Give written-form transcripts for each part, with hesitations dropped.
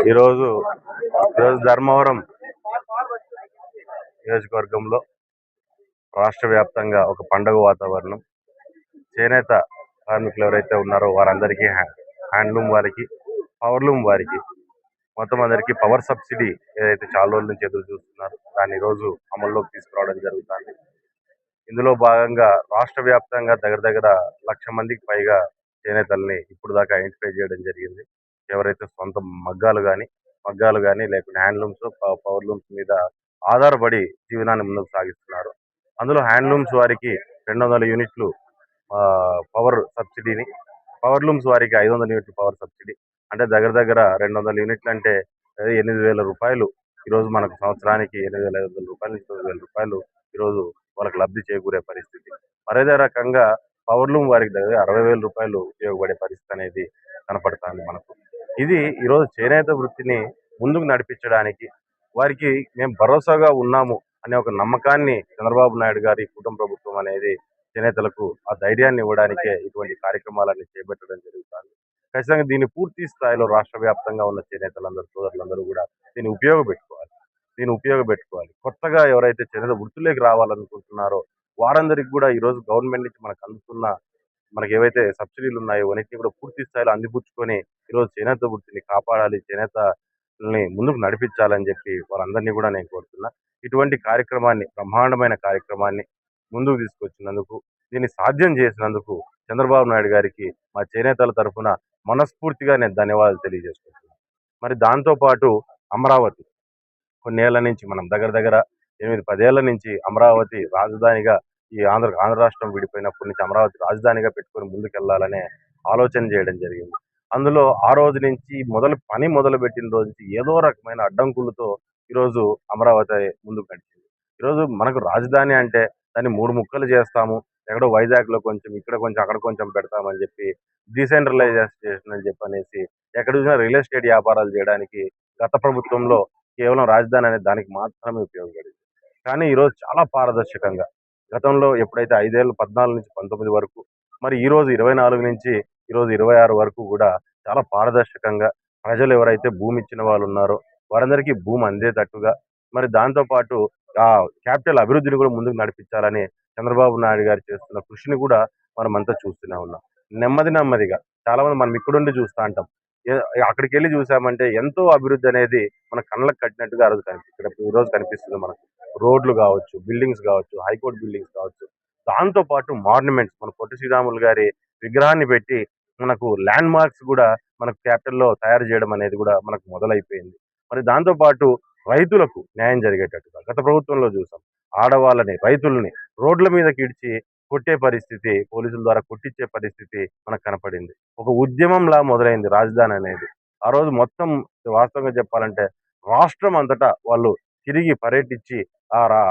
ఈరోజు ధర్మవరం నియోజకవర్గంలో రాష్ట్ర వ్యాప్తంగా ఒక పండుగ వాతావరణం. చేనేత కార్మికులు ఎవరైతే ఉన్నారో వారందరికీ హ్యాండ్లూమ్ వారికి, పవర్లూమ్ వారికి మొత్తం అందరికీ పవర్ సబ్సిడీ ఏదైతే చాలా రోజుల నుంచి ఎదురు చూస్తున్నారో దాన్ని ఈరోజు అమల్లోకి తీసుకురావడం జరుగుతుంది. ఇందులో భాగంగా రాష్ట్ర వ్యాప్తంగా దగ్గర 1,00,000 మందికి పైగా చేనేతల్ని ఇప్పుడు దాకా ఐడెంటిఫై చేయడం జరిగింది. ఎవరైతే సొంత మగ్గాలు కానీ లేకుంటే హ్యాండ్లూమ్స్, పవర్లూమ్స్ మీద ఆధారపడి జీవనాన్ని ముందుకు సాగిస్తున్నారు. అందులో హ్యాండ్లూమ్స్ వారికి 200 యూనిట్లు పవర్ సబ్సిడీని, పవర్లూమ్స్ వారికి 500 యూనిట్లు పవర్ సబ్సిడీ, అంటే దగ్గర 200 యూనిట్లు అంటే 8,000 రూపాయలు. ఈరోజు మనకు సంవత్సరానికి 8,500 రూపాయల నుంచి 9,000 రూపాయలు ఈరోజు వాళ్ళకి లబ్ధి చేకూరే పరిస్థితి. మరేదే రకంగా పవర్లూమ్ వారికి దగ్గర 60,000 రూపాయలు ఉపయోగపడే పరిస్థితి అనేది కనపడుతుంది మనకు. ఇది ఈరోజు చేనేత వృత్తిని ముందుకు నడిపించడానికి, వారికి మేము భరోసాగా ఉన్నాము అనే ఒక నమ్మకాన్ని చంద్రబాబు నాయుడు గారి కుటుంబ ప్రభుత్వం అనేది చేనేతలకు ఆ ధైర్యాన్ని ఇవ్వడానికే ఇటువంటి కార్యక్రమాలన్నీ చేపట్టడం జరుగుతుంది. ఖచ్చితంగా దీన్ని పూర్తి స్థాయిలో రాష్ట్ర వ్యాప్తంగా ఉన్న చేనేతలందరూ, సోదరులందరూ కూడా దీన్ని ఉపయోగపెట్టుకోవాలి. కొత్తగా ఎవరైతే చేనేత వృత్తిలోకి రావాలనుకుంటున్నారో వారందరికి కూడా ఈరోజు గవర్నమెంట్ నుంచి మనకు అందుతున్న మనకి ఏవైతే సబ్సిడీలు ఉన్నాయో అవన్నీ కూడా పూర్తి స్థాయిలో అందిపుచ్చుకొని ఈరోజు చేనేత వృత్తిని కాపాడాలి, చేనేతల్ని ముందుకు నడిపించాలని చెప్పి వాళ్ళందరినీ కూడా నేను కోరుతున్నా. ఇటువంటి కార్యక్రమాన్ని, బ్రహ్మాండమైన కార్యక్రమాన్ని ముందుకు తీసుకొచ్చినందుకు, దీన్ని సాధ్యం చేసినందుకు చంద్రబాబు నాయుడు గారికి మా చేనేతల తరఫున మనస్ఫూర్తిగా నేను ధన్యవాదాలు తెలియజేసుకుంటున్నాను. మరి దాంతోపాటు అమరావతి కొన్నేళ్ల నుంచి మనం దగ్గర 8-10 ఏళ్ల నుంచి అమరావతి రాజధానిగా ఈ ఆంధ్ర రాష్ట్రం విడిపోయినప్పటి నుంచి అమరావతి రాజధానిగా పెట్టుకొని ముందుకెళ్లాలనే ఆలోచన చేయడం జరిగింది. అందులో ఆ రోజు నుంచి పని మొదలుపెట్టిన రోజు నుంచి ఏదో రకమైన అడ్డంకులతో ఈరోజు అమరావతి ముందుకు నడిచింది. ఈరోజు మనకు రాజధాని అంటే దాన్ని 3 ముక్కలు చేస్తాము, ఎక్కడో వైజాగ్లో కొంచెం, ఇక్కడ కొంచెం, అక్కడ కొంచెం పెడతామని చెప్పి డీసెంట్రలైజేషన్ అని చెప్పనేసి ఎక్కడ చూసినా రియల్ ఎస్టేట్ వ్యాపారాలు చేయడానికి గత ప్రభుత్వంలో కేవలం రాజధాని అనే దానికి మాత్రమే ఉపయోగపడింది. కానీ ఈరోజు చాలా పారదర్శకంగా, గతంలో ఎప్పుడైతే 5 ఏళ్ళు 14 నుంచి 19 వరకు, మరి ఈరోజు 24 నుంచి ఈరోజు 26 వరకు కూడా చాలా పారదర్శకంగా ప్రజలు ఎవరైతే భూమి ఇచ్చిన వాళ్ళు ఉన్నారో వారందరికీ భూమి అందేటట్టుగా, మరి దాంతోపాటు ఆ క్యాపిటల్ అభివృద్ధిని కూడా ముందుకు నడిపించాలని చంద్రబాబు నాయుడు గారు చేస్తున్న కృషిని కూడా మనం అంతా చూస్తూనే ఉన్నాం. నెమ్మదిగా చాలా మంది మనం ఇక్కడుండి చూస్తూ ఉంటాం, అక్కడికి వెళ్ళి చూసామంటే ఎంతో అభివృద్ధి అనేది మన కళ్ళకు కట్టినట్టుగా ఈరోజు కనిపిస్తుంది మనకు. రోడ్లు కావచ్చు, బిల్డింగ్స్ కావచ్చు, హైకోర్టు బిల్డింగ్స్ కావచ్చు, దాంతో పాటు మాన్యుమెంట్స్, మన పొట్టి శ్రీరాములు గారి విగ్రహాన్ని పెట్టి మనకు ల్యాండ్ మార్క్స్ కూడా మనకు క్యాపిటల్లో తయారు చేయడం అనేది కూడా మనకు మొదలైపోయింది. మరి దాంతో పాటు రైతులకు న్యాయం జరిగేటట్టుగా గత ప్రభుత్వంలో చూసాం, ఆడవాళ్ళని, రైతుల్ని రోడ్ల మీదకి ఇడ్చి కొట్టే పరిస్థితి, పోలీసుల ద్వారా కొట్టించే పరిస్థితి మనకు కనపడింది. ఒక ఉద్యమంలా మొదలైంది రాజధాని అనేది. ఆ రోజు మొత్తం వాస్తవంగా చెప్పాలంటే రాష్ట్రం అంతటా వాళ్ళు తిరిగి పర్యటించి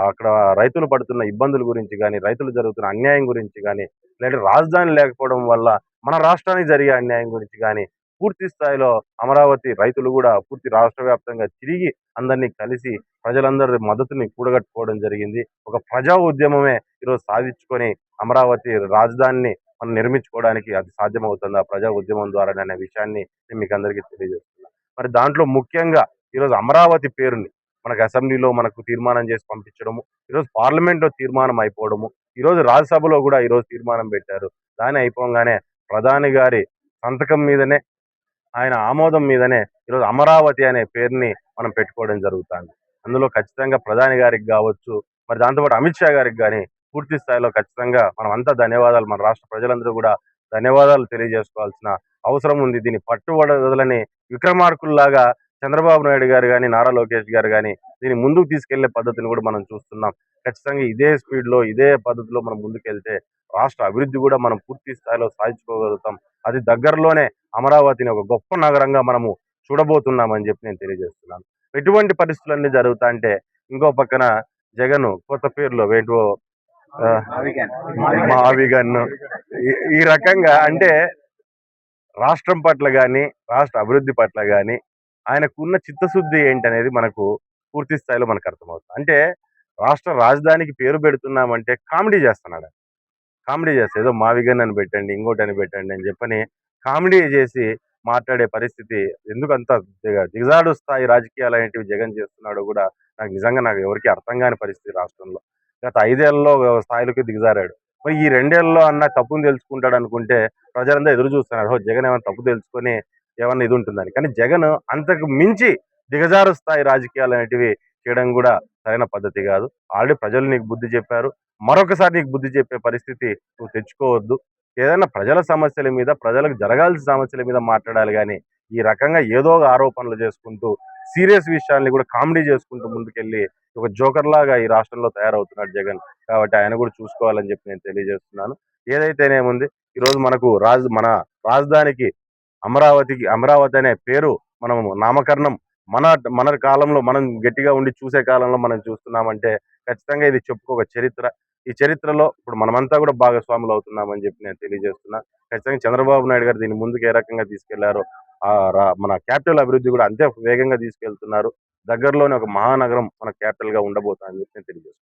అక్కడ రైతులు పడుతున్న ఇబ్బందుల గురించి కానీ, రైతులు జరుగుతున్న అన్యాయం గురించి కానీ, లేదా రాజధాని లేకపోవడం వల్ల మన రాష్ట్రానికి జరిగే అన్యాయం గురించి కానీ పూర్తి స్థాయిలో అమరావతి రైతులు కూడా పూర్తి రాష్ట్ర వ్యాప్తంగా తిరిగి అందరినీ కలిసి ప్రజలందరి మద్దతుని కూడగట్టుకోవడం జరిగింది. ఒక ప్రజా ఉద్యమమే ఈరోజు సాధించుకొని అమరావతి రాజధానిని మనం నిర్మించుకోవడానికి అది సాధ్యమవుతుంది ఆ ప్రజా ఉద్యమం ద్వారా అనే విషయాన్ని నేను మీకు అందరికీ తెలియజేస్తున్నా. మరి దాంట్లో ముఖ్యంగా ఈరోజు అమరావతి పేరుని మనకు అసెంబ్లీలో మనకు తీర్మానం చేసి పంపించడము, ఈరోజు పార్లమెంట్లో తీర్మానం అయిపోవడము, ఈరోజు రాజ్యసభలో కూడా ఈరోజు తీర్మానం పెట్టారు. దాని అయిపోగానే ప్రధాని గారి సంతకం మీదనే, ఆయన ఆమోదం మీదనే ఈరోజు అమరావతి అనే పేరుని మనం పెట్టుకోవడం జరుగుతుంది. అందులో ఖచ్చితంగా ప్రధాని గారికి కావచ్చు, మరి దాంతోపాటు అమిత్ షా గారికి కానీ పూర్తి స్థాయిలో ఖచ్చితంగా మనం అంతా ధన్యవాదాలు, మన రాష్ట్ర ప్రజలందరూ కూడా ధన్యవాదాలు తెలియజేసుకోవాల్సిన అవసరం ఉంది. దీన్ని పట్టుబడదని విక్రమార్కుల్లాగా చంద్రబాబు నాయుడు గారు కానీ, నారా లోకేష్ గారు కానీ దీన్ని ముందుకు తీసుకెళ్లే పద్ధతిని కూడా మనం చూస్తున్నాం. ఖచ్చితంగా ఇదే స్పీడ్లో, ఇదే పద్ధతిలో మనం ముందుకెళ్తే రాష్ట్ర అభివృద్ధి కూడా మనం పూర్తి స్థాయిలో సాధించుకోగలుగుతాం. అది దగ్గరలోనే అమరావతిని ఒక గొప్ప నగరంగా మనము చూడబోతున్నామని చెప్పి నేను తెలియజేస్తున్నాను. ఎటువంటి పరిస్థితులన్నీ జరుగుతా అంటే ఇంకో పక్కన జగన్ కొత్త పేర్లు వేటో మావిగన్ను ఈ రకంగా, అంటే రాష్ట్రం పట్ల కానీ, రాష్ట్ర అభివృద్ధి పట్ల కానీ ఆయనకున్న చిత్తశుద్ధి ఏంటనేది మనకు పూర్తి స్థాయిలో మనకు అర్థమవుతుంది. అంటే రాష్ట్ర రాజధానికి పేరు పెడుతున్నామంటే కామెడీ చేస్తున్నాడు. కామెడీ చేస్తే ఏదో మావిగన్ అని పెట్టండి, ఇంకోటి అని పెట్టండి అని చెప్పని కామెడీ చేసి మాట్లాడే పరిస్థితి ఎందుకంత దిగజాడు స్థాయి రాజకీయాలనేటివి జగన్ చేస్తున్నాడో గూడా నాకు ఎవరికీ అర్థం గాని పరిస్థితి రాష్ట్రంలో. గత 5 ఏళ్లలో స్థాయిలకి దిగజారాడు. మరి ఈ 2 ఏళ్లలో అన్నా తప్పుని తెలుసుకుంటాడనుకుంటే ప్రజలందరూ ఎదురు చూస్తున్నారు. ఓహో! జగన్ ఏమైనా తప్పు తెలుసుకొని ఏమన్నా ఇది ఉంటుందని. కానీ జగన్ అంతకు మించి దిగజారు స్థాయి రాజకీయాలనేటివి చేయడం గూడా సరైన పద్ధతి గాదు. ఆల్రెడీ ప్రజలు నీకు బుద్ధి చెప్పారు. మరొకసారి నీకు బుద్ధి చెప్పే పరిస్థితి నువ్వు తెచ్చుకోవద్దు. ఏదైనా ప్రజల సమస్యల మీద, ప్రజలకు జరగాల్సిన సమస్యల మీద మాట్లాడాలి గానీ, ఈ రకంగా ఏదో ఒక ఆరోపణలు చేసుకుంటూ, సీరియస్ విషయాల్ని గూడా కామెడీ చేసుకుంటూ ముందుకెళ్ళి, ఒక జోకర్‌లాగా ఈ రాష్ట్రంలో తయారవుతున్నాడు జగన్. కాబట్టి ఆయన గూడా చూసుకోవాలని జెప్పి నేను తెలియజేస్తున్నాను. ఏదైతేనేముంది ఈరోజు మనకు మన రాజధానికి అమరావతి అనే పేరు మనము నామకరణం మన మన కాలంలో మనం గట్టిగా ఉండి చూసే కాలంలో మనం చూస్తున్నామంటే ఖచ్చితంగా ఇది చెప్పుకోక చరిత్ర. ఈ చరిత్రలో ఇప్పుడు మనమంతా గూడా భాగస్వాములు అవుతున్నామని జెప్పి నేను తెలియజేస్తున్నా. ఖచ్చితంగా చంద్రబాబు నాయుడు గారు దీన్ని ముందుకు ఏ రకంగా తీసుకెళ్లారో మన క్యాపిటల్ అభివృద్ధి గూడా అంతే వేగంగా తీసుకెళ్తున్నారు. దగ్గరలోనే ఒక మహానగరం మన క్యాపిటల్‌గా ఉండబోతుందని జెప్పి నేను తెలియజేస్తున్నాను.